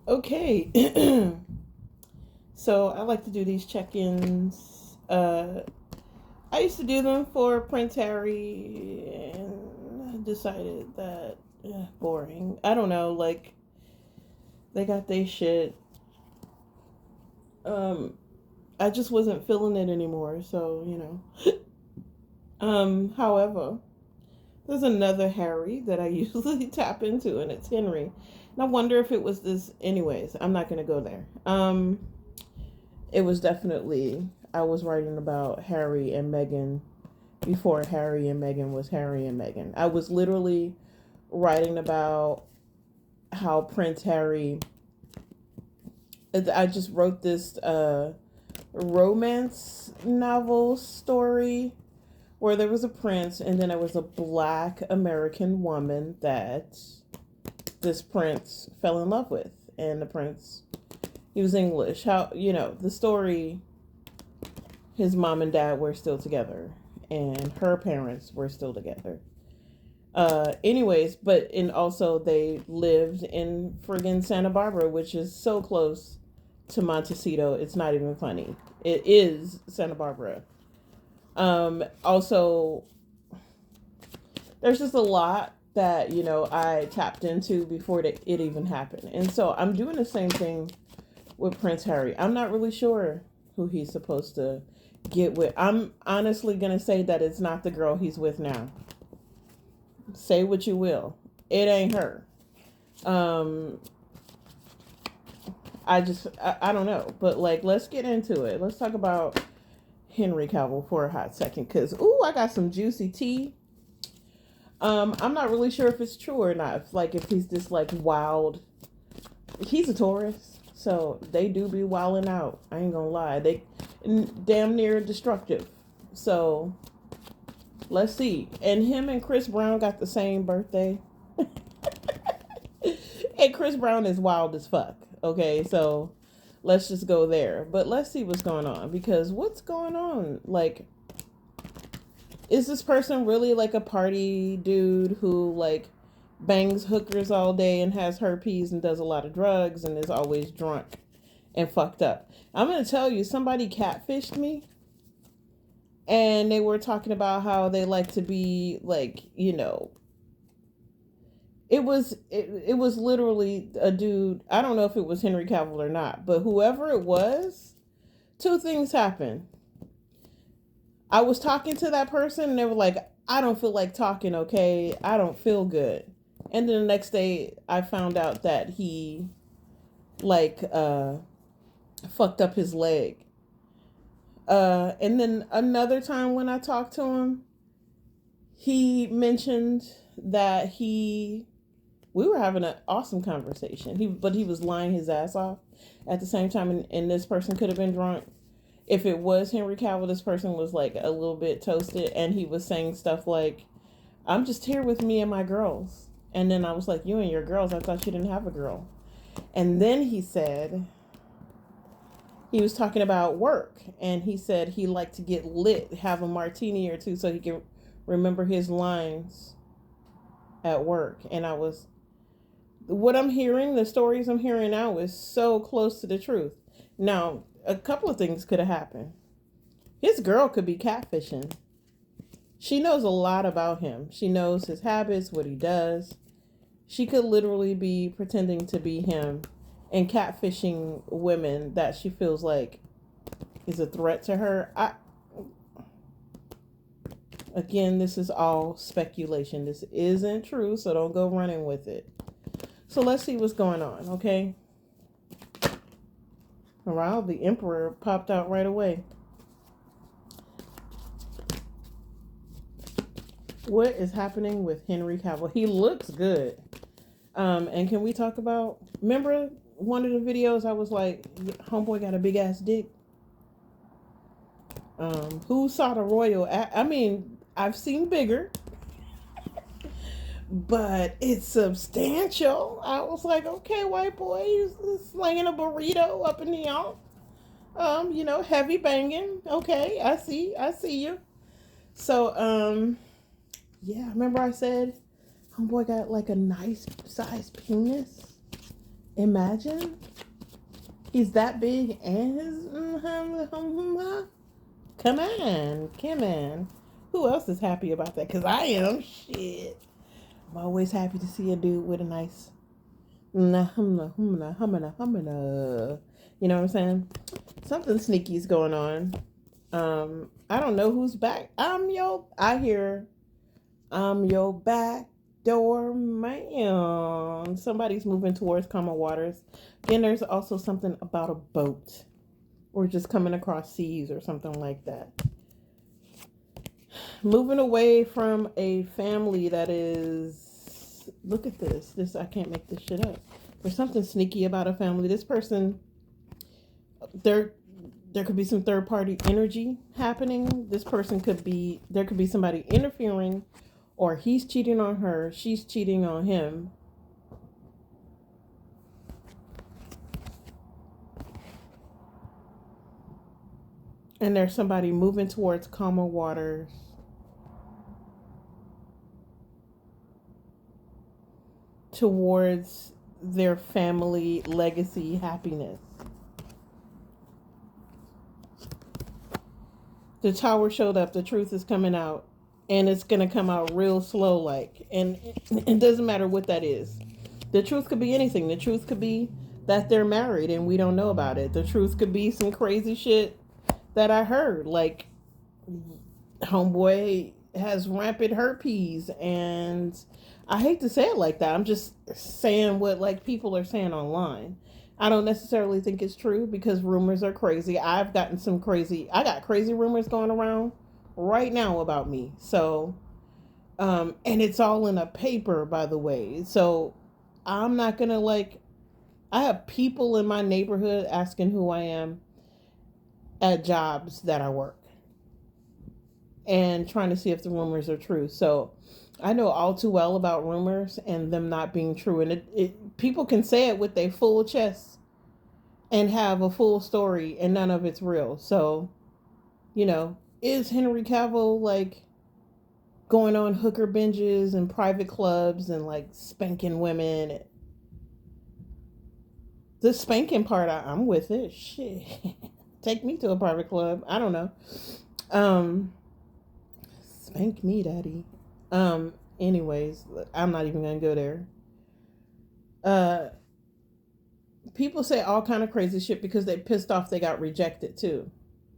Okay. So I like to do these check-ins. I used to do them for Prince Harry, and decided that boring. I don't know. Like they got their shit. Um, I just wasn't feeling it anymore. So however, there's another Harry that I usually tap into, and it's Henry. And I wonder if it was this. Anyways, I'm not gonna go there. It was definitely I was writing about Harry and Meghan before Harry and Meghan was Harry and Meghan. I was literally writing about how Prince Harry. I just wrote this romance novel story where there was a prince and then there was a black American woman that this prince fell in love with, and the prince, he was English. How the story? His mom and dad were still together, and her parents were still together. Anyways, but and also they lived in friggin' Santa Barbara, which is so close to Montecito. It's not even funny. It is Santa Barbara. Also, there's just a lot that I tapped into before it even happened, and so I'm doing the same thing with Prince Harry. I'm not really sure who he's supposed to get with. I'm honestly gonna say that it's not the girl he's with now. Say what you will, it ain't her. Um, I don't know, but like let's get into it. Let's talk about Henry Cavill for a hot second, cause ooh, I got some juicy tea. I'm not really sure if it's true or not. If he's just like wild. He's a Taurus, so they do be wilding out. I ain't gonna lie, they damn near destructive. So let's see. And him and Chris Brown got the same birthday, and Chris Brown is wild as fuck. Okay, so let's just go there. But let's see what's going on, because what's going on? Like, is this person really like a party dude who like bangs hookers all day and has herpes and does a lot of drugs and is always drunk and fucked up? I'm gonna tell you, somebody catfished me, and they were talking about how they like to be like, it was literally a dude. I don't know if it was Henry Cavill or not, but whoever it was, two things happened. I was talking to that person and they were like, I don't feel like talking, okay? I don't feel good. And then the next day I found out that he like fucked up his leg. And then another time when I talked to him, he mentioned that he we were having an awesome conversation. He was lying his ass off at the same time, and this person could have been drunk. If it was Henry Cavill, this person was like a little bit toasted, and he was saying stuff like, "I'm just here with me and my girls." And then I was like, "You and your girls? I thought you didn't have a girl." And then he said he was talking about work, and he said he liked to get lit, have a martini or two, so he can remember his lines at work. And I was what I'm hearing, the stories I'm hearing now, is so close to the truth. Now, a couple of things could have happened. His girl could be catfishing. She knows a lot about him. She knows his habits, what he does. She could literally be pretending to be him and catfishing women that she feels like is a threat to her. Again, this is all speculation. This isn't true, so don't go running with it. So let's see what's going on, okay? Wow, the Emperor popped out right away. What is happening with Henry Cavill? He looks good. And can we talk about? Remember one of the videos I was like, "Homeboy got a big ass dick." Who saw the royal? I mean, I've seen bigger, but it's substantial. I was like, okay, white boy, he's slinging a burrito up in the air. Heavy banging. Okay, I see you. So, yeah, remember I said, homeboy got like a nice size penis. Imagine he's that big and his come on, come on. Who else is happy about that? Cause I am. Shit, I'm always happy to see a dude with a nice nah, you know what I'm saying? Something sneaky's going on. I don't know who's back. I hear I'm your back door man. Somebody's moving towards calmer waters. Then there's also something about a boat or just coming across seas or something like that. Moving away from a family that is, look at this. I can't make this shit up. There's something sneaky about a family. This person, there could be some third party energy happening. There could be somebody interfering, or he's cheating on her, she's cheating on him. And there's somebody moving towards calmer waters, towards their family legacy happiness. The tower showed up, the truth is coming out, and it's going to come out real slow, like, and it doesn't matter what that is. The truth could be anything. The truth could be that they're married and we don't know about it. The truth could be some crazy shit that I heard, like homeboy has rampant herpes, and I hate to say it like that. I'm just saying what like people are saying online. I don't necessarily think it's true because rumors are crazy. I got crazy rumors going around right now about me. So, and it's all in a paper, by the way. So I'm not gonna like, I have people in my neighborhood asking who I am at jobs that I work and trying to see if the rumors are true. So I know all too well about rumors and them not being true. And people can say it with their full chest and have a full story and none of it's real. So, is Henry Cavill like going on hooker binges and private clubs and like spanking women? The spanking part, I'm with it. Shit. Take me to a private club. I don't know. Spank me, daddy. Anyways, I'm not even gonna go there. Uh, People say all kind of crazy shit because they pissed off they got rejected too.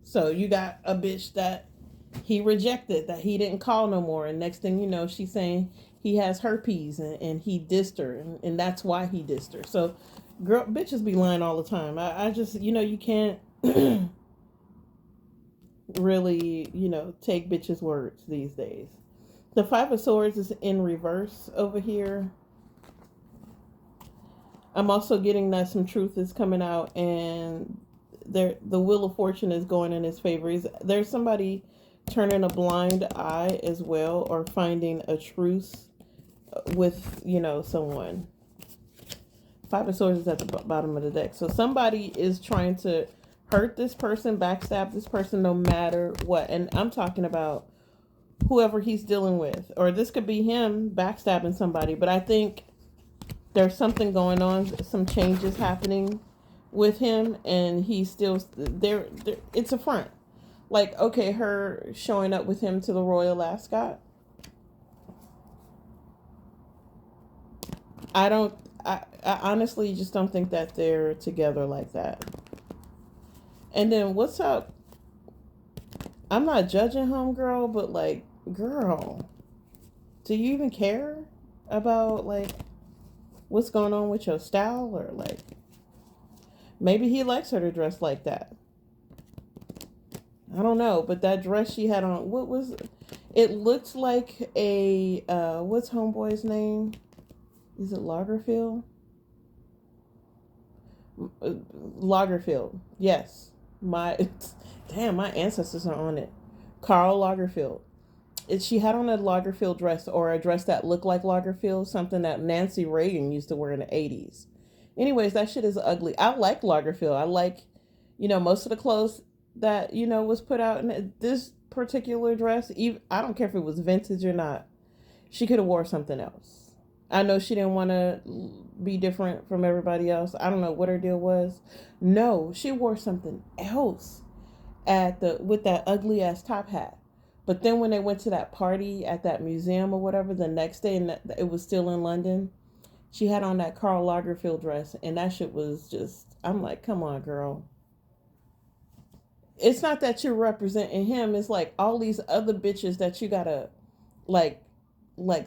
So you got a bitch that he rejected, that he didn't call no more, and next thing you know, she's saying he has herpes and he dissed her, and that's why he dissed her. So, girl, bitches be lying all the time. I just, you can't really, take bitches' words these days. The Five of Swords is in reverse over here. I'm also getting that some truth is coming out, and the Wheel of Fortune is going in his favor. There's somebody turning a blind eye as well, or finding a truce with, someone. Five of Swords is at the bottom of the deck. So somebody is trying to hurt this person, backstab this person, no matter what. And I'm talking about whoever he's dealing with. Or this could be him backstabbing somebody. But I think there's something going on, some changes happening with him, and he's still there. It's a front. Like, okay, her showing up with him to the Royal Ascot. I honestly just don't think that they're together like that. And then what's up? I'm not judging homegirl, but like, girl, do you even care about like what's going on with your style? Or like, maybe he likes her to dress like that. I don't know, but that dress she had on, what was it? It looked like a what's homeboy's name? Is it Lagerfield? Lagerfield. Yes. My damn, my ancestors are on it. Karl Lagerfeld. She had on a Lagerfeld dress, or a dress that looked like Lagerfeld, something that Nancy Reagan used to wear in the 80s. Anyways, that shit is ugly. I like Lagerfeld. I like, most of the clothes that, was put out in this particular dress. Even, I don't care if it was vintage or not. She could have wore something else. I know she didn't want to be different from everybody else. I don't know what her deal was. No, she wore something else at the with that ugly ass top hat. But then when they went to that party at that museum or whatever the next day, and it was still in London, she had on that Karl Lagerfeld dress, and that shit was just. I'm like, come on, girl. It's not that you're representing him. It's like all these other bitches that you gotta like,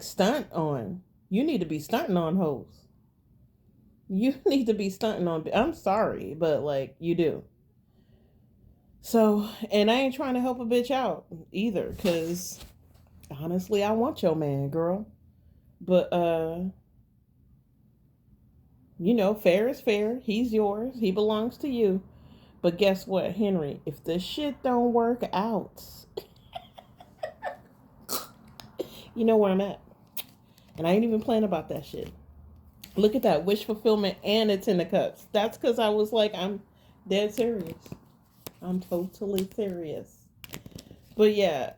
stunt on. You need to be stunting on hoes. You need to be stunting on. I'm sorry, but like you do. So, and I ain't trying to help a bitch out either, cause honestly, I want your man, girl. But fair is fair. He's yours. He belongs to you. But guess what, Henry? If this shit don't work out, you know where I'm at. And I ain't even playing about that shit. Look at that wish fulfillment, and it's in the cups. That's because I was like, I'm dead serious. I'm totally serious. But yeah,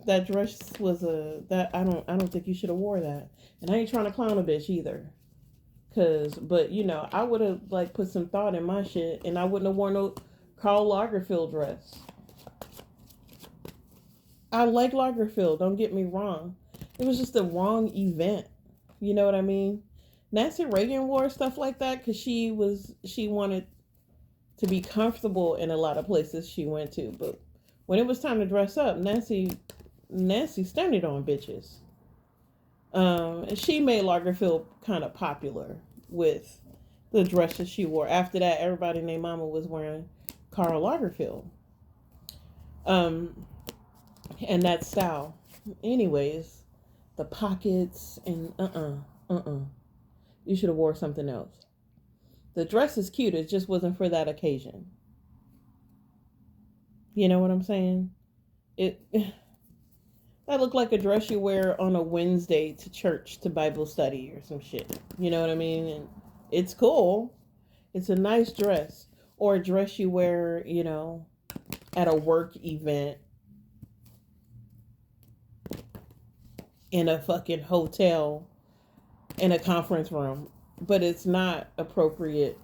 that dress was I don't think you should have wore that. And I ain't trying to clown a bitch either. But I would have like put some thought in my shit, and I wouldn't have worn no Karl Lagerfeld dress. I like Lagerfeld, don't get me wrong. It was just the wrong event. You know what I mean? Nancy Reagan wore stuff like that because she wanted to be comfortable in a lot of places she went to. But when it was time to dress up, Nancy stunned on bitches. She made Lagerfeld kind of popular with the dresses she wore. After that, everybody named Mama was wearing Karl Lagerfeld. And that style. Anyways, the pockets and you should have wore something else. The dress is cute. It just wasn't for that occasion. You know what I'm saying? It that looked like a dress you wear on a Wednesday to church to Bible study or some shit. You know what I mean? And it's cool. It's a nice dress. Or a dress you wear, at a work event in a fucking hotel in a conference room. But it's not appropriate.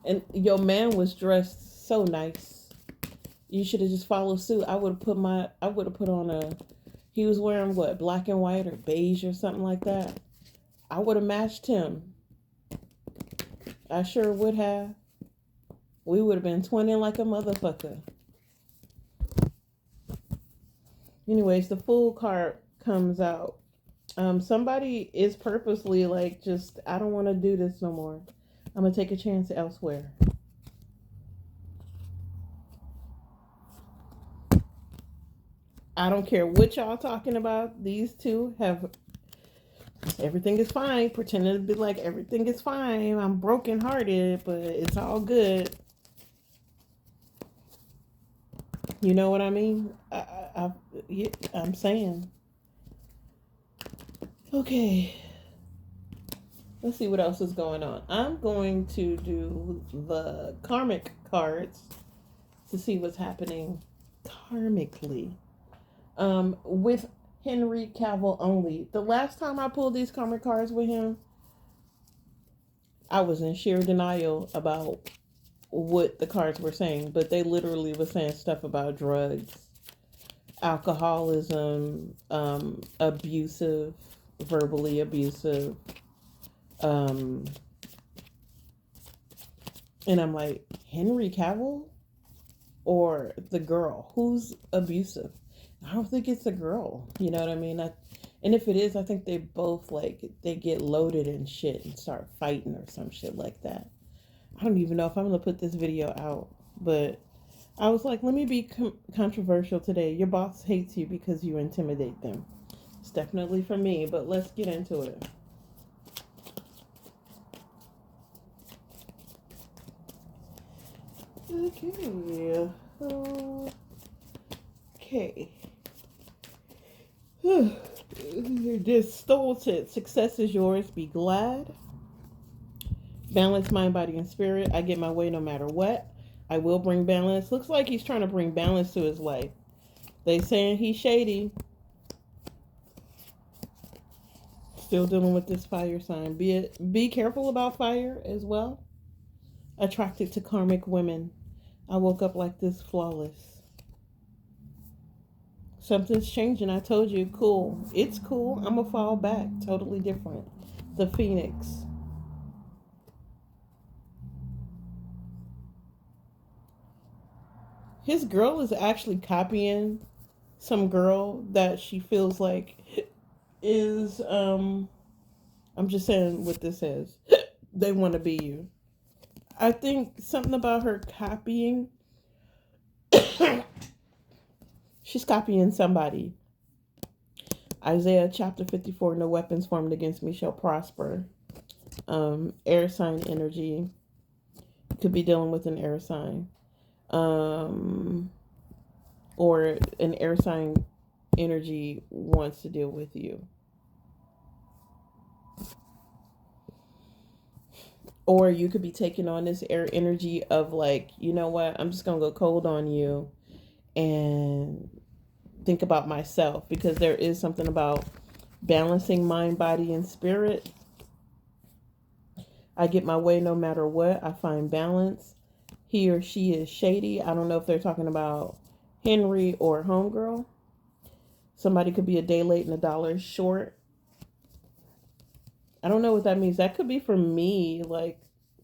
And your man was dressed so nice. You should have just followed suit. I would have put on he was wearing what, black and white or beige or something like that. I would have matched him. I sure would have. We would have been twinning like a motherfucker. Anyways, the full card comes out. Somebody is purposely like, just, I don't want to do this no more. I'm going to take a chance elsewhere. I don't care what y'all talking about. These two have everything is fine. Pretending to be like everything is fine. I'm brokenhearted, but it's all good. You know what I mean? I'm saying. Okay. Let's see what else is going on. I'm going to do the karmic cards to see what's happening karmically. With Henry Cavill only. The last time I pulled these karmic cards with him, I was in sheer denial about what the cards were saying, but they literally were saying stuff about drugs, alcoholism, abusive, verbally abusive, and I'm like, Henry Cavill or the girl? Who's abusive? I don't think it's a girl. You know what I mean? And if it is, I think they both they get loaded and shit and start fighting or some shit like that. I don't even know if I'm going to put this video out, but I was like, let me be controversial today. Your boss hates you because you intimidate them. It's definitely for me, but let's get into it. Okay. Okay. Distorted. Success is yours. Be glad. Balance mind, body, and spirit. I get my way no matter what. I will bring balance. Looks like he's trying to bring balance to his life. They saying he's shady. Still dealing with this fire sign. Be careful about fire as well. Attracted to karmic women. I woke up like this, flawless. Something's changing. I told you, cool. It's cool. I'm gonna fall back. Totally different. The Phoenix. His girl is actually copying some girl that she feels like is I'm just saying what this is. They want to be you. I think something about her copying. She's copying somebody. Isaiah chapter 54, no weapons formed against me shall prosper. Air sign energy. Could be dealing with an air sign. Or an air sign energy wants to deal with you. Or you could be taking on this air energy of like, you know what, I'm just going to go cold on you and think about myself, because there is something about balancing mind, body, and spirit. I get my way no matter what. I find balance. He or she is shady. I don't know if they're talking about Henry or homegirl. Somebody could be a day late and $1 short. I don't know what that means. That could be for me, like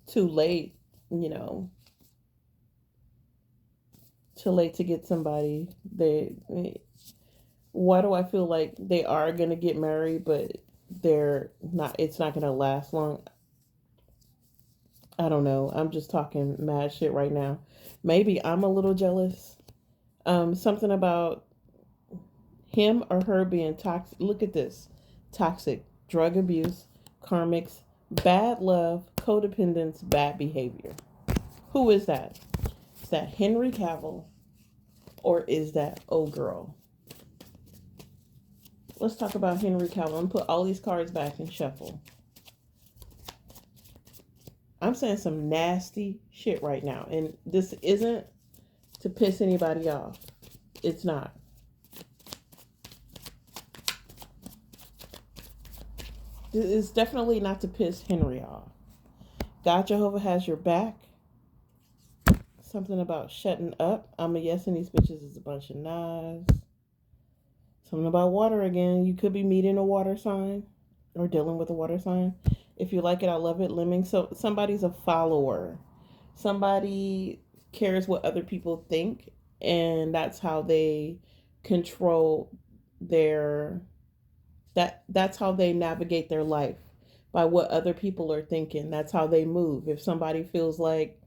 too late, you know, too late to get somebody. Why do I feel like they are going to get married, but they're not, it's not going to last long? I don't know. I'm just talking mad shit right now. Maybe I'm a little jealous. Something about him or her being toxic. Look at this. Toxic, drug abuse, karmics, bad love, codependence, bad behavior. Who is that? Is that Henry Cavill or is that old girl? Let's talk about Henry Cavill. I'm put all these cards back and shuffle. I'm saying some nasty shit right now, and this isn't to piss anybody off. It's not. It's definitely not to piss Henry off. God Jehovah has your back. Something about shutting up. I'm a yes, and these bitches is a bunch of knives. Something about water again. You could be meeting a water sign or dealing with a water sign. If you like it, I love it. Lemming. So somebody's a follower. Somebody cares what other people think, and that's how they control their that's how they navigate their life, by what other people are thinking. That's how they move. If somebody feels like,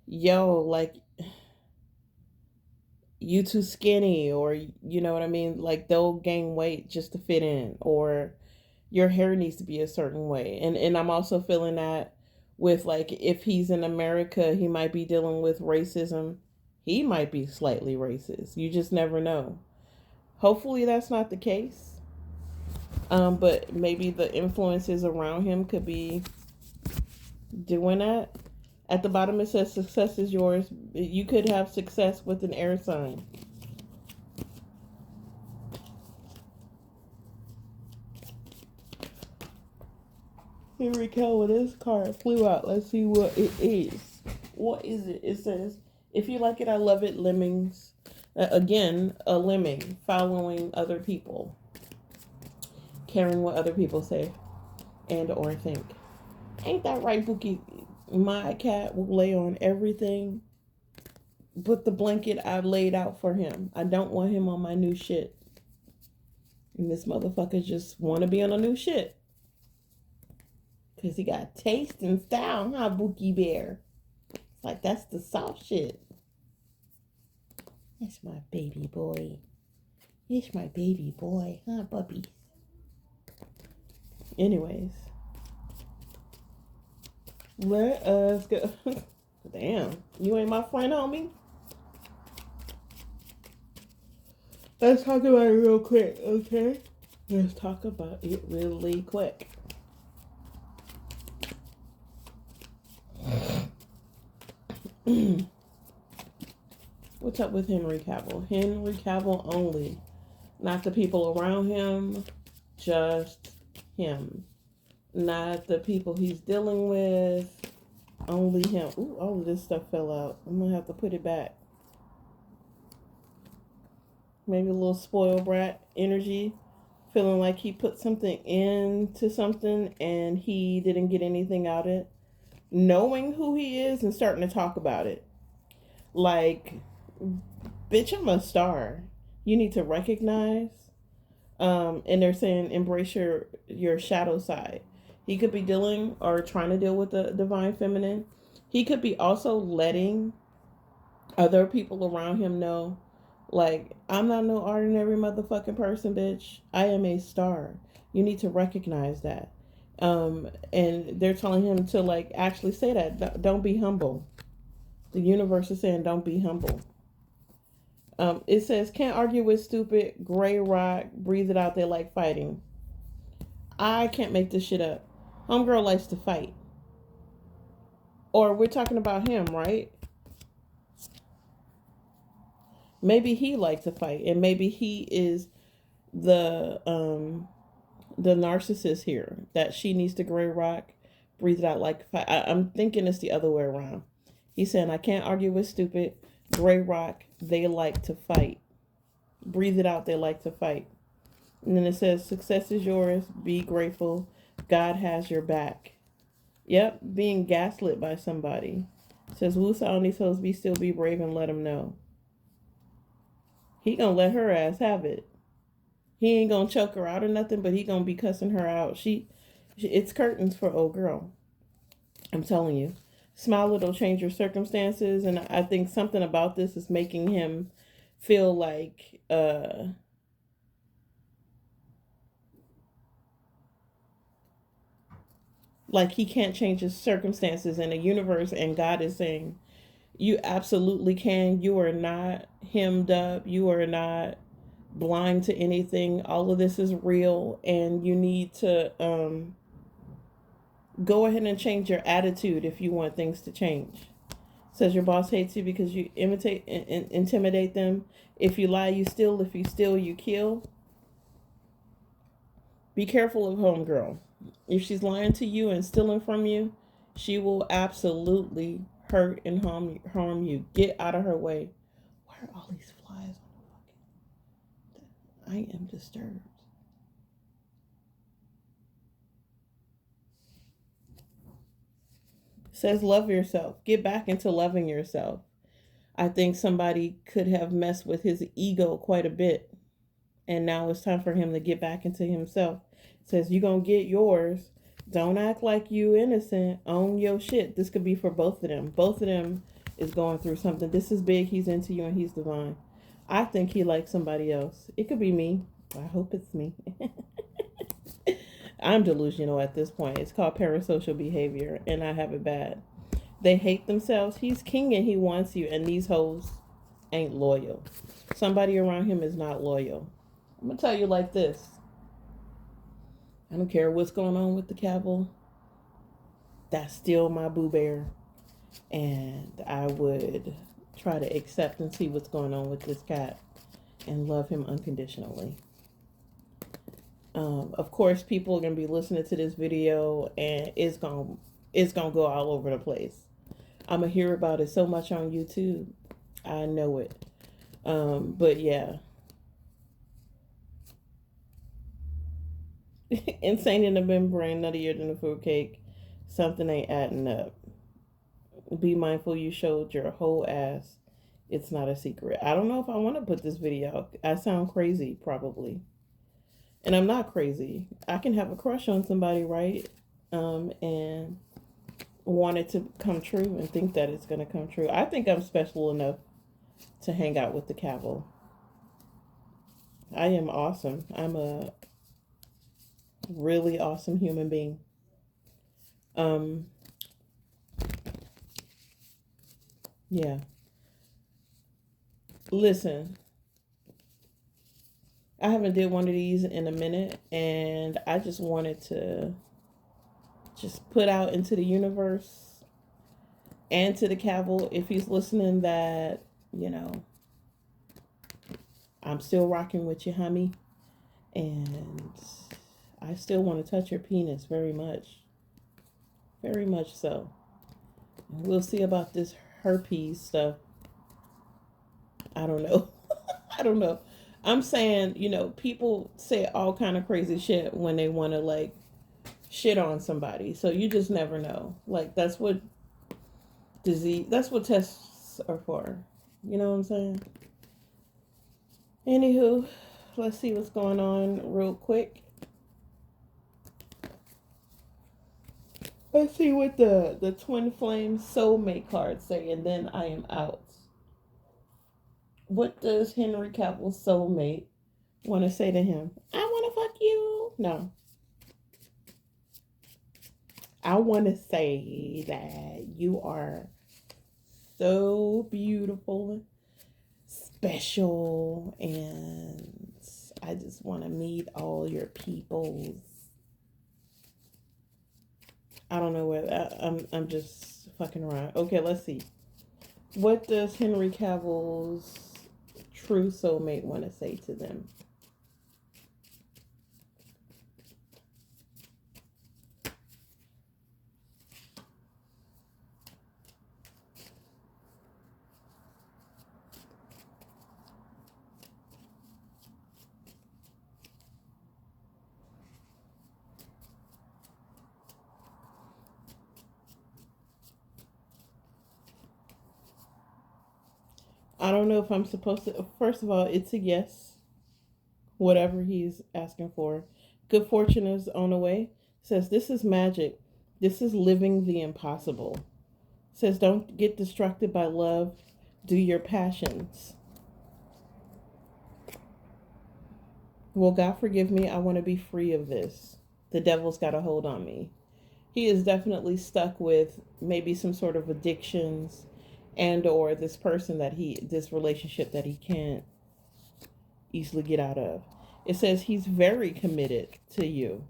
yo, like you too skinny, or you know what I mean, like they'll gain weight just to fit in, or your hair needs to be a certain way. And I'm also feeling that with, like, if he's in America, he might be dealing with racism. He might be slightly racist. You just never know. Hopefully that's not the case. But maybe the influences around him could be doing that. At the bottom it says success is yours. You could have success with an air sign. Here we go. This card flew out. Let's see what it is. What is it? It says, if you like it, I love it. Lemmings. Again, a lemming. Following other people. Caring what other people say and or think. Ain't that right, Bookie? My cat will lay on everything but the blanket I've laid out for him. I don't want him on my new shit. And this motherfucker just want to be on a new shit. Because he got taste and style, huh, Bookie Bear? It's like, that's the soft shit. That's my baby boy. It's my baby boy, huh, puppy? Anyways. Let us go. Damn, you ain't my friend, homie. Let's talk about it real quick, okay? Let's talk about it really quick. What's up with Henry Cavill? Henry Cavill only. Not the people around him, just him, not the people he's dealing with. Only him. Ooh, all of this stuff fell out. I'm gonna have to put it back. Maybe a little spoiled brat energy, feeling like he put something into something and he didn't get anything out of it. Knowing who he is and starting to talk about it. Like, bitch, I'm a star. You need to recognize. And they're saying embrace your shadow side. He could be dealing or trying to deal with the divine feminine. He could be also letting other people around him know, like, I'm not no ordinary motherfucking person, bitch. I am a star. You need to recognize that. And they're telling him to, like, actually say that. Don't be humble. The universe is saying don't be humble. It says, can't argue with stupid, gray rock, breathe it out there like fighting. I can't make this shit up. Homegirl likes to fight. Or we're talking about him, right? Maybe he likes to fight, and maybe he is the narcissist here. That she needs to gray rock, breathe it out like fight. I'm thinking it's the other way around. He's saying I can't argue with stupid, gray rock. They like to fight. Breathe it out. They like to fight. And then it says, success is yours. Be grateful. God has your back. Yep, being gaslit by somebody. It says, Wusa on these hoes, be still, be brave, and let them know. He gonna let her ass have it. He ain't gonna choke her out or nothing, but he gonna be cussing her out. It's curtains for old girl. I'm telling you. Smile, it'll change your circumstances. And I think something about this is making him feel like, he can't change his circumstances in the universe, and God is saying, you absolutely can. You are not hemmed up. You are not blind to anything. All of this is real, and you need to go ahead and change your attitude if you want things to change. It says your boss hates you because you intimidate them. If you lie, you steal. If you steal, you kill. Be careful of homegirl. If she's lying to you and stealing from you, she will absolutely hurt and harm you. Get out of her way. Why are all these flies on the fucking... I am disturbed. It says love yourself. Get back into loving yourself. I think somebody could have messed with his ego quite a bit. And now it's time for him to get back into himself. It says you're going to get yours. Don't act like you innocent. Own your shit. This could be for both of them. Both of them is going through something. This is big. He's into you and he's divine. I think he likes somebody else. It could be me. I hope it's me. I'm delusional at this point. It's called parasocial behavior, and I have it bad. They hate themselves. He's king and he wants you, and these hoes ain't loyal. Somebody around him is not loyal. I'm going to tell you like this. I don't care what's going on with the Cavill. That's still my boo bear. And I would try to accept and see what's going on with this cat and love him unconditionally. Of course, people are going to be listening to this video and it's going to go all over the place. I'm going to hear about it so much on YouTube. I know it. But yeah. Insane in the membrane, nuttier than a fruitcake. Something ain't adding up. Be mindful you showed your whole ass. It's not a secret. I don't know if I want to put this video out. I sound crazy, probably. And I'm not crazy. I can have a crush on somebody, right? And want it to come true and think that it's going to come true. I think I'm special enough to hang out with the Cavill. I am awesome. I'm a really awesome human being. Yeah. Listen, I haven't did one of these in a minute, and I just wanted to just put out into the universe and to the Cavill, if he's listening, that, you know, I'm still rocking with you, homie. And I still want to touch your penis very much. Very much so. We'll see about this herpes stuff. I don't know. I don't know. I'm saying, people say all kind of crazy shit when they want to like shit on somebody. So you just never know. Like that's what tests are for. You know what I'm saying? Anywho, let's see what's going on real quick. Let's see what the twin flame soulmate cards say, and then I am out. What does Henry Cavill's soulmate want to say to him? I want to fuck you. No. I want to say that you are so beautiful, special, and I just want to meet all your peoples. I don't know where I'm just fucking around. Okay, let's see. What does Henry Cavill's true soulmate want to say to them? I don't know if I'm supposed to. First of all, it's a yes. Whatever he's asking for. Good fortune is on the way. Says this is magic. This is living the impossible. Says don't get distracted by love. Do your passions. Well, God forgive me. I want to be free of this. The devil's got a hold on me. He is definitely stuck with maybe some sort of addictions and or this relationship that he can't easily get out of. It says he's very committed to you.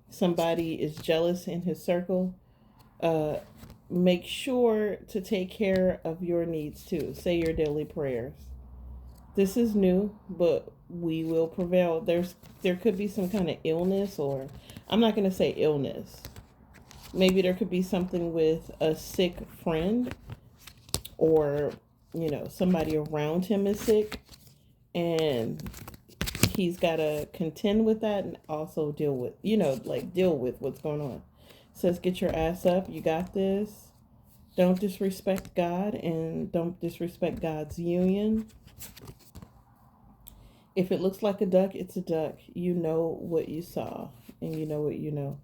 Somebody is jealous in his circle. Make sure to take care of your needs too. Say your daily prayers. This is new, but we will prevail. There could be some kind of illness, or I'm not going to say illness. Maybe there could be something with a sick friend, or somebody around him is sick, and he's got to contend with that and also deal with what's going on. It says get your ass up. You got this. Don't disrespect God, and don't disrespect God's union. If it looks like a duck, it's a duck. You know what you saw, and you know what you know.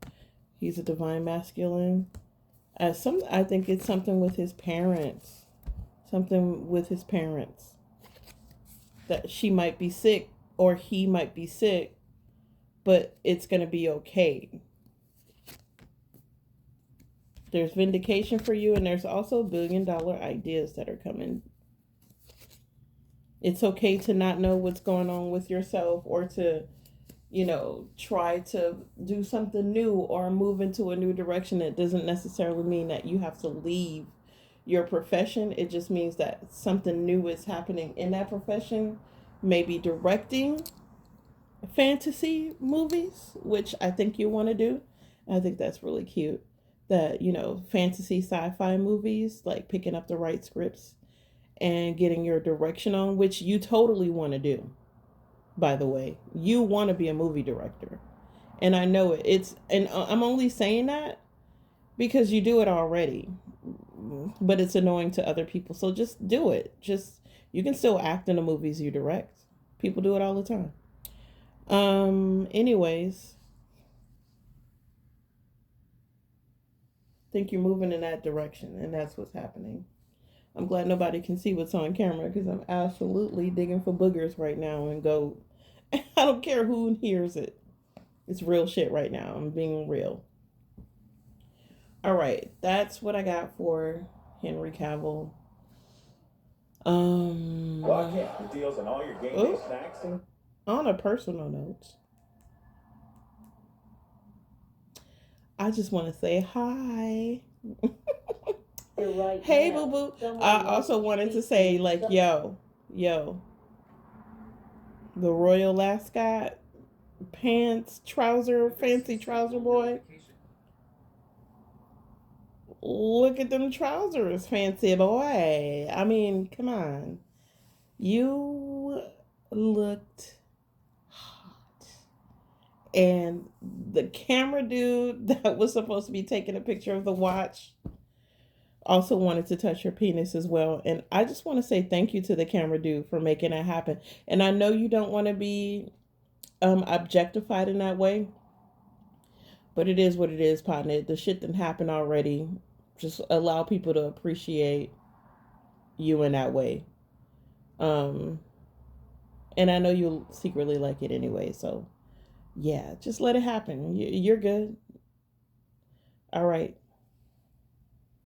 He's a divine masculine. I think it's something with his parents. Something with his parents. That she might be sick, or he might be sick, but it's going to be okay. There's vindication for you, and there's also $1 billion ideas that are coming. It's okay to not know what's going on with yourself, or to, try to do something new or move into a new direction. It doesn't necessarily mean that you have to leave your profession. It just means that something new is happening in that profession. Maybe directing fantasy movies, which I think you want to do. I think that's really cute. That, fantasy sci-fi movies, like picking up the right scripts and getting your direction on, which you totally want to do. By the way, you want to be a movie director. And I know it. I'm only saying that because you do it already. But it's annoying to other people. So just do it. You can still act in the movies you direct. People do it all the time. Anyways, I think you're moving in that direction, and that's what's happening. I'm glad nobody can see what's on camera, because I'm absolutely digging for boogers right now and go. I don't care who hears it. It's real shit right now. I'm being real. All right, that's what I got for Henry Cavill. Deals on all your game day snacks. On a personal note, I just want to say hi. You're right. Hey, boo boo. I also wanted to say, like, yo, the Royal Ascot pants, fancy trouser boy. Look at them trousers, fancy boy. I mean, come on. You looked hot. And the camera dude that was supposed to be taking a picture of the watch also wanted to touch her penis as well. And I just want to say thank you to the camera dude for making that happen. And I know you don't want to be objectified in that way, but it is what it is, partner. The shit that happened already. Just allow people to appreciate you in that way. Um, and I know you'll secretly like it anyway. So yeah, just let it happen. You're good. All right.